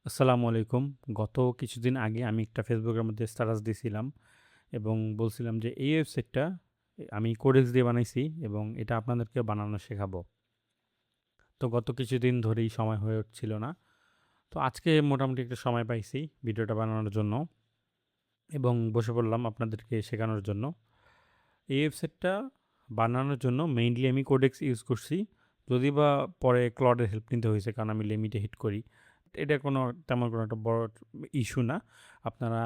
আসসালামু আলাইকুম। গত কিছুদিন আগে আমি একটা ফেসবুকের মধ্যে স্ট্যাটাস দিছিলাম এবং বলছিলাম যে এই ওয়েবসাইটটা আমি কোডেক্স দিয়ে বানাইছি এবং এটা আপনাদেরকে বানানো শেখাবো। তো গত কিছুদিন ধরেই সময় হয়ে উঠছিল না। তো আজকে মোটামুটি একটা সময় পাইছি ভিডিওটা বানানোর জন্য এবং বসে পড়লাম আপনাদেরকে শেখানোর জন্য। এই ওয়েবসাইটটা বানানোর জন্য মেইনলি আমি কোডেক্স ইউজ করছি। যদিবা পরে ক্লডের হেল্প নিতে হয়েছে কারণ আমি লিমিটে হিট করি। এটা কোনো তেমন কোনো একটা বড় ইস্যু না। আপনারা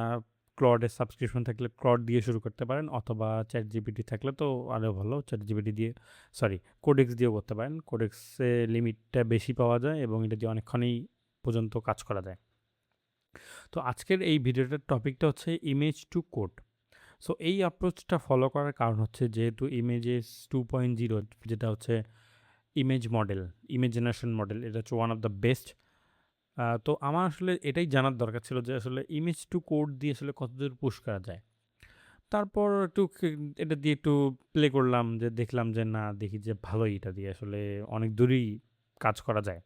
ক্লডের সাবস্ক্রিপশন থাকলে ক্লড দিয়ে শুরু করতে পারেন অথবা চ্যাটজিপিটি থাকলে তো আরও ভালো। চ্যাটজিপিটি দিয়ে কোডেক্স দিয়েও করতে পারেন। কোডেক্সে লিমিটটা বেশি পাওয়া যায় এবং এটা দিয়ে অনেকক্ষণই পর্যন্ত কাজ করা যায়। তো আজকের এই ভিডিওটার টপিকটা হচ্ছে ইমেজ টু কোড। সো এই অ্যাপ্রোচটা ফলো করার কারণ হচ্ছে যেহেতু ইমেজেস 2.0 যেটা হচ্ছে image model, image generation model, এটা হচ্ছে ওয়ান অফ দ্য বেস্ট। তো আমার আসলে এটাই জানার দরকার ছিল যে আসলে ইমেজ টু কোড দিয়ে আসলে কতদূর পুশ করা যায়। তারপর একটু এটা দিয়ে একটু প্লে করলাম, যে দেখলাম যে না, দেখি যে ভালোই, এটা দিয়ে আসলে অনেক দূরই কাজ করা যায়।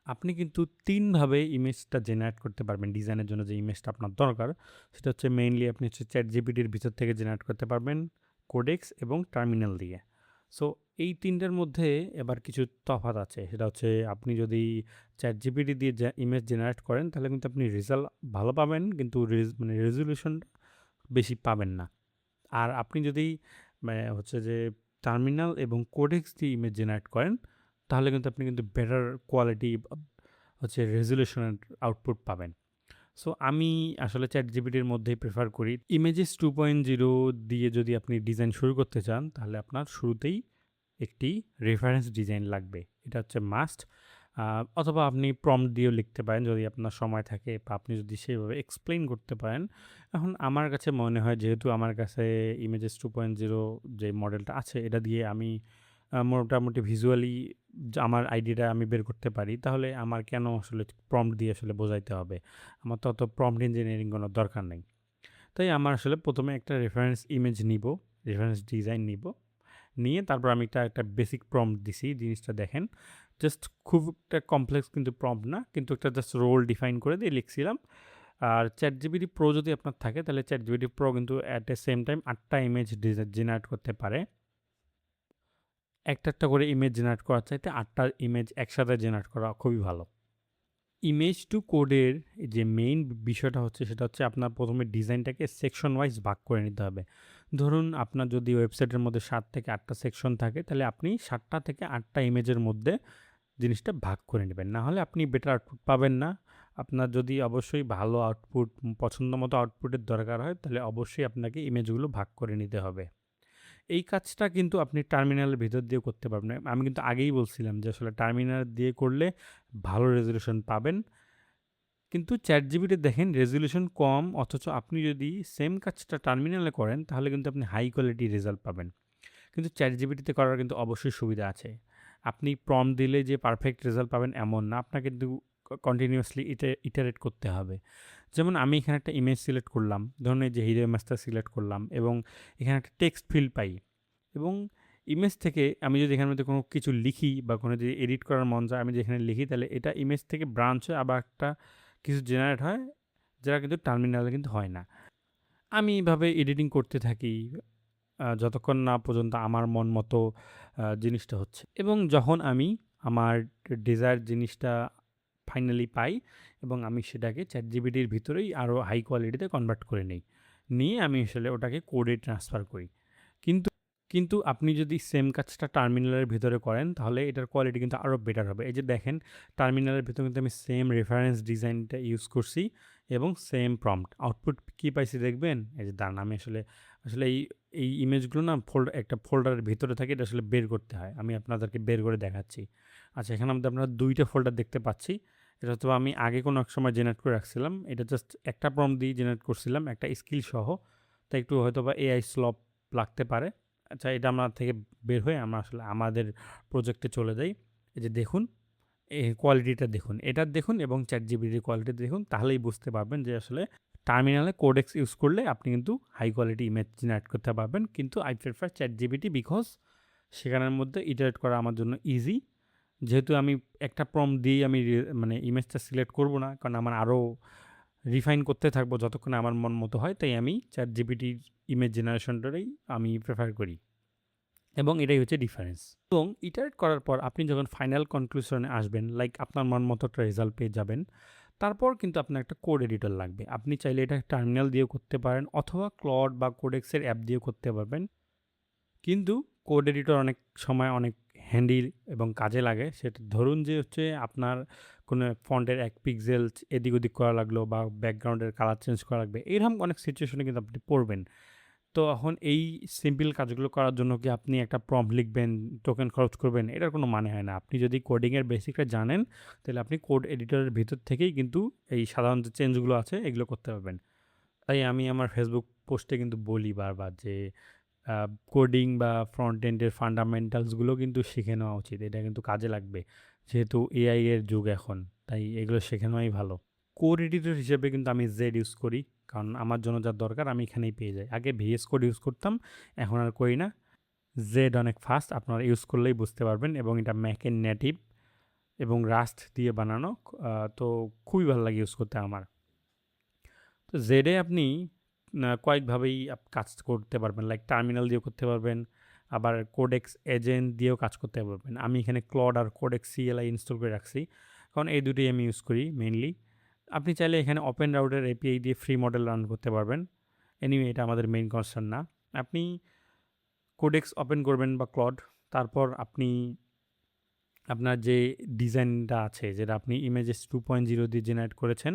আপনি কিন্তু ৩ ভাবে ইমেজটা জেনারেট করতে পারবেন। ডিজাইনের জন্য যে ইমেজটা আপনার দরকার, সেটা হচ্ছে মেইনলি আপনি হচ্ছে ChatGPT-র ভিতর থেকে জেনারেট করতে পারবেন, কোডেক্স এবং টার্মিনাল দিয়ে। সো এই ৩ টার মধ্যে এবার কিছু তফাৎ আছে। সেটা হচ্ছে আপনি যদি ChatGPT দিয়ে ইমেজ জেনারেট করেন, তাহলে কিন্তু আপনি রেজাল্ট ভালো পাবেন, কিন্তু রেজোলিউশনটা বেশি পাবেন না। আর আপনি যদি হচ্ছে যে টার্মিনাল এবং কোডেক্স দিয়ে ইমেজ জেনারেট করেন, তাহলে কিন্তু আপনি কিন্তু বেটার কোয়ালিটি হচ্ছে রেজোলিউশনের আউটপুট পাবেন। সো আমি আসলে ChatGPT-র মধ্যেই প্রেফার করি। ইমেজেস 2.0 দিয়ে যদি আপনি ডিজাইন শুরু করতে চান, তাহলে আপনার শুরুতেই একটি রেফারেন্স ডিজাইন লাগবে। এটা হচ্ছে মাস্ট। অথবা আপনি প্রম্পট দিয়েও লিখতে পারেন যদি আপনার সময় থাকে বা আপনি যদি সেভাবে এক্সপ্লেইন করতে পারেন। এখন আমার কাছে মনে হয়, যেহেতু আমার কাছে ইমেজেস 2.0 যে মডেলটা আছে, এটা দিয়ে আমি মোটামুটি ভিজুয়ালি আমার আইডিয়াটা আমি বের করতে পারি, তাহলে আমার কেন আসলে প্রম্পট দিয়ে আসলে বোঝাইতে হবে? আমার তো অত প্রম্পট ইঞ্জিনিয়ারিং কোনো দরকার নেই। তাই আমার আসলে ১ম এ একটা রেফারেন্স ইমেজ নিবো, রেফারেন্স ডিজাইন নিবো। নিয়ে তারপর আমি একটা বেসিক প্রম্পট দিছি। জিনিসটা দেখেন। জাস্ট খুব একটা কমপ্লেক্স কিন্তু প্রম্পট না। কিন্তু একটা জাস্ট রোল ডিফাইন করে দিয়ে লিখছিলাম। আর ChatGPT Pro যদি আপনার থাকে, তাহলে ChatGPT Pro কিন্তু এট এ সেম টাইম ৮ টা ইমেজ জেনারেট করতে পারে। একটা করে ইমেজ জেনারেট করার চাইতে ৮ টা ইমেজ একসাথে জেনারেট করা খুবই ভালো। ইমেজ টু কোডের যে মেইন বিষয়টা হচ্ছে, সেটা হচ্ছে আপনার ১ম এ ডিজাইনটাকে সেকশন ওয়াইজ ভাগ করে নিতে হবে। ধরুন আপনার যদি ওয়েবসাইটের মধ্যে ৭ থেকে ৮ টা সেকশন থাকে, তাহলে আপনি ৭ টা থেকে ৮ টা ইমেজের মধ্যে জিনিসটা ভাগ করে নেবেন। না হলে আপনি বেটার আউটপুট পাবেন না। আপনার যদি অবশ্যই ভালো আউটপুট, পছন্দ মতো আউটপুটের দরকার হয়, তাহলে অবশ্যই আপনাকে ইমেজগুলো ভাগ করে নিতে হবে। এই কাজটা কিন্তু আপনি টার্মিনালের ভিতর দিয়েও করতে পারবেন। আমি কিন্তু আগেই বলছিলাম যে আসলে টার্মিনাল দিয়ে করলে ভালো রেজোলিউশন পাবেন। কিন্তু ChatGPT দেখেন রেজোলিউশন কম, অথচ আপনি যদি সেম কাজটা টার্মিনালে করেন, তাহলে কিন্তু আপনি হাই কোয়ালিটি রেজাল্ট পাবেন। কিন্তু ChatGPT-তে করার কিন্তু অবশ্যই সুবিধা আছে। আপনি প্রম্পট দিলে যে পারফেক্ট রেজাল্ট পাবেন এমন না। আপনাকে কিন্তু কন্টিনিউয়াসলি ইটারেট করতে হবে। যেমন আমি এখানে একটা ইমেজ সিলেক্ট করলাম। ধরুন এই যে হিরো ইমেজটা সিলেক্ট করলাম এবং এখানে একটা টেক্সট ফিল্ড পাই এবং ইমেজ থেকে আমি যদি এখানের মধ্যে কোনো কিছু লিখি বা কোনো যদি এডিট করার মন চায়, আমি যেখানে লিখি, তাহলে এটা ইমেজ থেকে ব্রাঞ্চ হয়ে আবার একটা কিছু জেনারেট হয়, যেটা কিন্তু টার্মিনালে কিন্তু হয় না। আমি এভাবে এডিটিং করতে থাকি যতক্ষণ না পর্যন্ত আমার মন মতো জিনিসটা হচ্ছে, এবং যখন আমি আমার ডিজায়ার জিনিসটা ফাইনালি পাই এবং আমি সেটাকে ChatGPT-র ভিতরেই আরও হাই কোয়ালিটিতে কনভার্ট করে নেই। নিয়ে আমি আসলে ওটাকে কোডে ট্রান্সফার করি। কিন্তু কিন্তু আপনি যদি সেম কাজটা টার্মিনালের ভিতরে করেন, তাহলে এটার কোয়ালিটি কিন্তু আরও বেটার হবে। এই যে দেখেন, টার্মিনালের ভিতরে কিন্তু আমি সেম রেফারেন্স ডিজাইনটা ইউজ করছি এবং সেম প্রম্পট। আউটপুট কি পাইছি দেখবেন? এই যে দাঁড়ান, আমি আসলে এই ইমেজগুলো না একটা ফোল্ডারের ভিতরে থাকে, এটা আসলে বের করতে হয়। আমি আপনাদেরকে বের করে দেখাচ্ছি। আচ্ছা, এখানে মধ্যে আপনারা ২ টা ফোল্ডার দেখতে পাচ্ছি। এটা হয়তো আমি আগে কোনো এক সময় জেনারেট করে রাখছিলাম। এটা জাস্ট একটা প্রম্পট দিয়ে জেনারেট করছিলাম, একটা স্কিল সহ। তাই একটু হয়তোবা AI স্লপ লাগতে পারে। আচ্ছা, এটা আমরা থেকে বের হয়ে আমরা আসলে আমাদের প্রজেক্টে চলে যাই। এই যে দেখুন, কোয়ালিটিটা দেখুন, এটার দেখুন এবং ChatGPT-র কোয়ালিটি দেখুন, তাহলেই বুঝতে পারবেন যে আসলে টার্মিনালে কোডেক্স ইউজ করলে আপনি কিন্তু হাই কোয়ালিটি ইমেজ জেনারেট করতে পারবেন। কিন্তু আই প্রেফার ChatGPT বিকজ সেখানের মধ্যে ইটারেট করা আমার জন্য ইজি। যেহেতু আমি একটা প্রম্পট দিয়েই আমি মানে ইমেজটা সিলেক্ট করব না, কারণ আমার আরও রিফাইন করতে থাকবো যতক্ষণ আমার মন মতো হয়, তাই আমি ChatGPTর ইমেজ জেনারেশনটাই আমি প্রেফার করি, এবং এটাই হচ্ছে ডিফারেন্স। এবং ইটারেট করার পর আপনি যখন ফাইনাল কনক্লুশনে আসবেন, লাইক আপনার মন মতো একটা রেজাল্ট পেয়ে যাবেন, তারপর কিন্তু আপনার একটা কোড এডিটর লাগবে। আপনি চাইলে এটা টার্মিনাল দিয়েও করতে পারেন, অথবা ক্লড বা কোডেক্সের অ্যাপ দিয়েও করতে পারবেন। কিন্তু কোড এডিটর অনেক সময় অনেক হ্যান্ডি এবং কাজে লাগে। সেটা ধরুন যে হচ্ছে আপনার কোনো ফন্টের 1 পিক্সেল এদিক ওদিক করা লাগলো, বা ব্যাকগ্রাউন্ডের কালার চেঞ্জ করা লাগবে, এরকম অনেক সিচুয়েশনে কিন্তু আপনি পড়বেন। তো এখন এই সিম্পল কাজগুলো করার জন্য কি আপনি একটা প্রম্পট লিখবেন, টোকেন খরচ করবেন? এটার কোনো মানে হয় না। আপনি যদি কোডিংয়ের বেসিকটা জানেন, তাহলে আপনি কোড এডিটরের ভিতর থেকেই কিন্তু এই সাধারণ যে চেঞ্জগুলো আছে এগুলো করতে পারবেন। তাই আমি আমার ফেসবুক পোস্টে কিন্তু বলি বারবার যে কোডিং বা ফ্রন্ট এন্ডের ফান্ডামেন্টালসগুলো কিন্তু শিখে নেওয়া উচিত। এটা কিন্তু কাজে লাগবে। যেহেতু এআই এর যুগ এখন, তাই এগুলো শিখে নেওয়াই ভালো। কোড এডিটর হিসেবে কিন্তু আমি জেড ইউজ করি, কারণ আমার জন্য যা দরকার আমি এখানেই পেয়ে যাই। আগে ভিএস কোড ইউজ করতাম, এখন আর করি না। জেড অনেক ফাস্ট, আপনারা ইউজ করলেই বুঝতে পারবেন, এবং এটা ম্যাকের নেটিভ এবং রাস্ট দিয়ে বানানো। তো খুবই ভালো লাগে ইউজ করতে আমার। তো জেডে আপনি কয়েকভাবেই কাজ করতে পারবেন, লাইক টার্মিনাল দিয়েও করতে পারবেন, আবার কোডেক্স এজেন্ট দিয়েও কাজ করতে পারবেন। আমি এখানে ক্লড আর কোডেক্স সিএলআই ইনস্টল করে রাখছি, কারণ এই দুটোই আমি ইউজ করি মেইনলি। আপনি চাইলে এখানে ওপেন রাউটের এপিআই দিয়ে ফ্রি মডেল রান করতে পারবেন। এনিওয়ে এটা আমাদের মেইন কনসার্ন না। আপনি কোডেক্স ওপেন করবেন বা ক্লড, তারপর আপনি আপনার যে ডিজাইনটা আছে, যেটা আপনি ইমেজেস 2.0 দিয়ে জেনারেট করেছেন,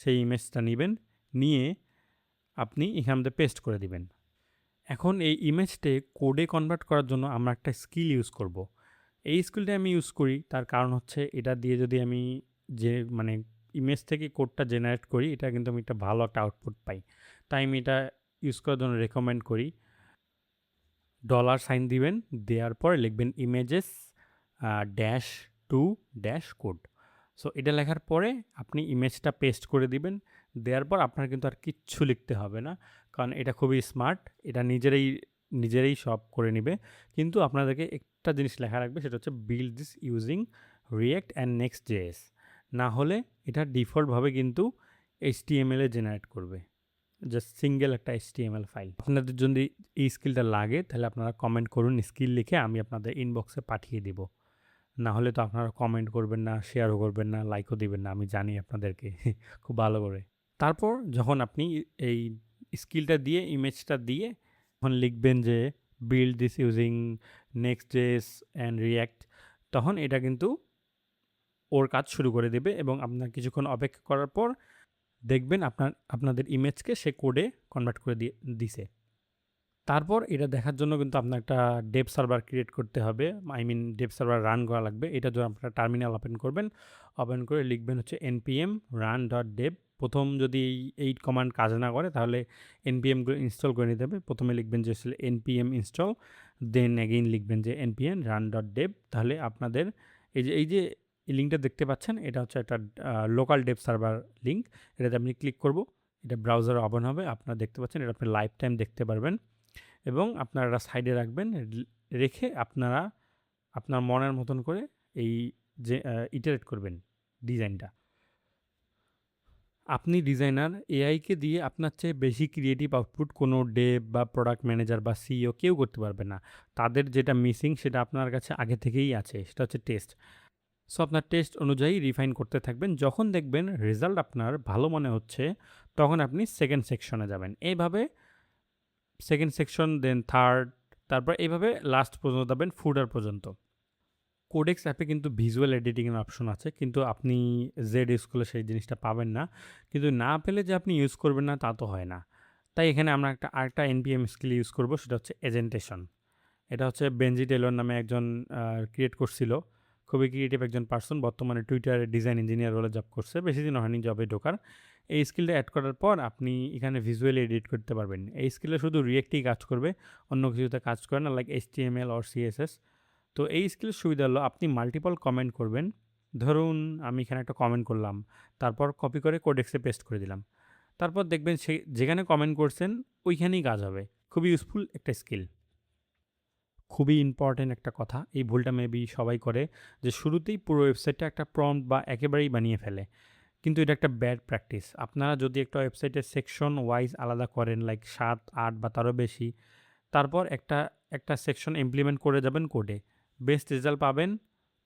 সেই ইমেজটা নেবেন, নিয়ে আপনি এখান থেকে পেস্ট করে দিবেন। এখন এই ইমেজটে কোডে কনভার্ট করার জন্য আমরা একটা স্কিল ইউজ করব। এই স্কিলটা আমি ইউজ করি, তার কারণ হচ্ছে এটা দিয়ে যদি আমি যে মানে ইমেজ থেকে কোডটা জেনারেট করি, এটা কিন্তু আমি একটা ভালো একটা আউটপুট পাই। তাই আমি এটা ইউজ করার জন্য রেকমেন্ড করি। $সাইন দিবেন, দেওয়ার পর লিখবেন images dash to dash code. So এটা লেখার পরে আপনি ইমেজটা পেস্ট করে দিবেন। দেওয়ার পর আপনার কিন্তু আর কিচ্ছু লিখতে হবে না, কারণ এটা খুবই স্মার্ট। এটা নিজেরাই সব করে নেবে। কিন্তু আপনাদেরকে একটা জিনিস লেখা রাখবে, সেটা হচ্ছে build this using react and next JS. না হলে এটা ডিফল্টভাবে কিন্তু HTML এ জেনারেট করবে, জাস্ট সিঙ্গেল একটা HTML ফাইল। আপনাদের যদি এই স্কিলটা লাগে, তাহলে আপনারা কমেন্ট করুন, স্কিল লিখে আমি আপনাদের ইনবক্সে পাঠিয়ে দিব। না হলে তো আপনারা কমেন্ট করবেন না, শেয়ারও করবেন না, লাইকও দিবেন না, আমি জানি আপনাদেরকে খুব ভালো করে। তারপর যখন আপনি এই স্কিলটা দিয়ে, ইমেজটা দিয়ে তখন লিখবেন যে build this using next JS and react, তখন এটা কিন্তু ওর কাজ শুরু করে দেবে, এবং আপনার কিছুক্ষণ অপেক্ষা করার পর দেখবেন আপনাদের ইমেজকে সে কোডে কনভার্ট করে দিছে। তারপর এটা দেখার জন্য কিন্তু আপনার একটা ডেভ সার্ভার ক্রিয়েট করতে হবে, I mean dev server run করা লাগবে। এটা যখন আপনারা টার্মিনাল ওপেন করবেন, ওপেন করে লিখবেন হচ্ছে npm run.dev। প্রথম যদি এই কমান্ড কাজ না করে, তাহলে npm ইনস্টল করে নিতে হবে। প্রথমে লিখবেন যে npm ইনস্টল, দেন অ্যাগেইন লিখবেন যে npm run.dev। তাহলে আপনাদের এই যে লিঙ্কটা দেখতে পাচ্ছেন, এটা হচ্ছে একটা লোকাল ডেভ সার্ভার লিঙ্ক। এটাতে আপনি ক্লিক করব, এটা ব্রাউজারে ওপেন হবে। আপনারা দেখতে পাচ্ছেন, এটা আপনি লাইফ টাইম দেখতে পারবেন, এবং আপনারা সাইডে রাখবেন। রেখে আপনারা আপনার মনের মতন করে এই যে ইটারেট করবেন ডিজাইনটা। আপনি ডিজাইনার, এআইকে দিয়ে আপনার চেয়ে বেশি ক্রিয়েটিভ আউটপুট কোনো ডেভ বা প্রোডাক্ট ম্যানেজার বা সিইও কেউ করতে পারবে না। তাদের যেটা মিসিং সেটা আপনার কাছে আগে থেকেই আছে, সেটা হচ্ছে টেস্ট। সো আপনার টেস্ট অনুযায়ী রিফাইন করতে থাকবেন। যখন দেখবেন রেজাল্ট আপনার ভালো মনে হচ্ছে, তখন আপনি সেকেন্ড সেকশনে যাবেন। এইভাবে সেকেন্ড সেকশন, দেন থার্ড, তারপর এইভাবে লাস্ট পর্যন্ত যাবেন, ফুডার পর্যন্ত। কোডেক্স অ্যাপে কিন্তু ভিজুয়াল এডিটিংয়ের অপশন আছে, কিন্তু আপনি জেড ইউজ করলে সেই জিনিসটা পাবেন না। কিন্তু না পেলে যে আপনি ইউজ করবেন না, তা তো হয় না। তাই এখানে আমরা আরেকটা এনপিএম স্কিল ইউজ করব, সেটা হচ্ছে এজেন্টেশন। এটা হচ্ছে বেনজি টেলর নামে একজন ক্রিয়েট করছিল। খুবই ক্রিয়েটিভ একজন পার্সন, বর্তমানে টুইটারে ডিজাইন ইঞ্জিনিয়ার রোলে জব করছে, বেশি দিন হয়নি জবে ঢোকার। এই স্কিলটা অ্যাড করার পর আপনি এখানে ভিজুয়ালি এডিট করতে পারবেন। এই স্কিলে শুধু রিয়েক্টেই কাজ করবে, অন্য কিছুতে কাজ করে না, লাইক HTML অর CSS। তো এই স্কিলের সুবিধা হলো আপনি মাল্টিপল কমেন্ট করবেন। ধরুন আমি এখানে একটা কমেন্ট করলাম, তারপর কপি করে কোডেক্সে পেস্ট করে দিলাম। তারপর দেখবেন যেখানে কমেন্ট করছেন ওইখানেই কাজ হবে। খুবই ইউজফুল একটা স্কিল। খুবই ইম্পর্টেন্ট একটা কথা। এই ভুলটা মেবি সবাই করে যে শুরুতেই পুরো ওয়েবসাইটটা একটা প্রম্পট বা একেবারেই বানিয়ে ফেলে। কিন্তু এটা একটা ব্যাড প্র্যাকটিস। আপনারা যদি একটা ওয়েবসাইটের সেকশন ওয়াইজ আলাদা করেন লাইক ৭, ৮ বা তারও বেশি, তারপর একটা সেকশন ইমপ্লিমেন্ট করে যাবেন কোডে। বেস্ট রেজাল্ট পাবেন,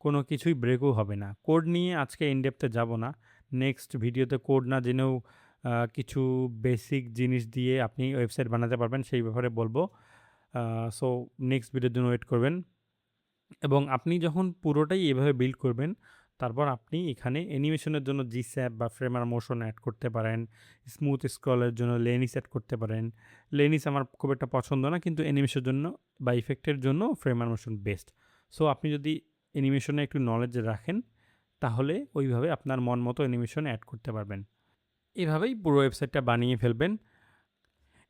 কোনো কিছুই ব্রেকও হবে না। কোড নিয়ে আজকে ইন ডেপথে যাব না। নেক্সট ভিডিওতে কোড না জেনেও কিছু বেসিক জিনিস দিয়ে আপনি ওয়েবসাইট বানাতে পারবেন সেই ব্যাপারে বলবো। সো নেক্সট ভিডিওর জন্য ওয়েট করবেন। এবং আপনি যখন পুরোটাই এভাবে বিল্ড করবেন, তারপর আপনি এখানে অ্যানিমেশনের জন্য জিস্যাপ বা ফ্রেমার মোশন অ্যাড করতে পারেন। স্মুথ স্ক্রলের জন্য লেনিস অ্যাড করতে পারেন। লেনিস আমার খুব একটা পছন্দ না, কিন্তু অ্যানিমেশনের জন্য বা ইফেক্টের জন্য ফ্রেমার মোশন বেস্ট। সো আপনি যদি অ্যানিমেশনে একটু নলেজ রাখেন, তাহলে ওইভাবে আপনার মন মতো অ্যানিমেশন অ্যাড করতে পারবেন। এভাবেই পুরো ওয়েবসাইটটা বানিয়ে ফেলবেন।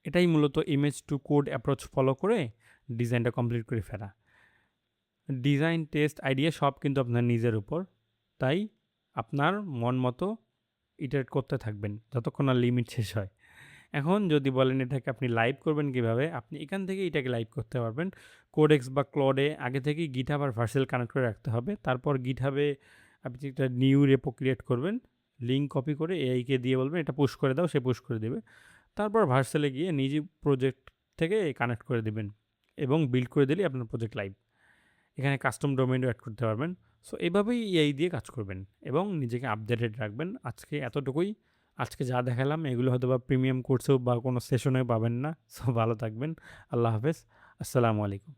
এটাই মূলত image to code approach follow করে ডিজাইনটা কমপ্লিট করে ফেলা। ডিজাইন, টেস্ট, আইডিয়া সব কিন্তু আপনার নিজের উপর। তাই আপনার মন মতো ইটারেট করতে থাকবেন যতক্ষণ না লিমিট শেষ হয়। এখন যদি বলেন এটাকে আপনি লাইভ করবেন কীভাবে? আপনি এখান থেকেই এটাকে লাইভ করতে পারবেন। কোডেক্স বা ক্লডে আগে থেকেই GitHub আর ভার্সেল কানেক্ট করে রাখতে হবে। তারপর GitHub-এ আপনি একটা নিউ রেপো ক্রিয়েট করবেন। লিঙ্ক কপি করে এআইকে দিয়ে বলবেন এটা পুশ করে দাও, সে পুশ করে দেবে। তারপর ভার্সেলে গিয়ে নিজে প্রজেক্ট থেকে কানেক্ট করে দিবেন এবং বিল্ড করে দিলেই আপনার প্রজেক্ট লাইভ। এখানে কাস্টম ডোমেইনও অ্যাড করতে পারবেন। সো এভাবেই এআই দিয়ে কাজ করবেন এবং নিজেকে আপডেটেড রাখবেন। আজকে এতটুকুই। আজকে যা দেখালাম এগুলো হয়তো বা প্রিমিয়াম কোর্সেও বা কোনো সেশনেও পাবেন না। সো ভালো থাকবেন। আল্লাহ হাফেজ। আসসালামু আলাইকুম।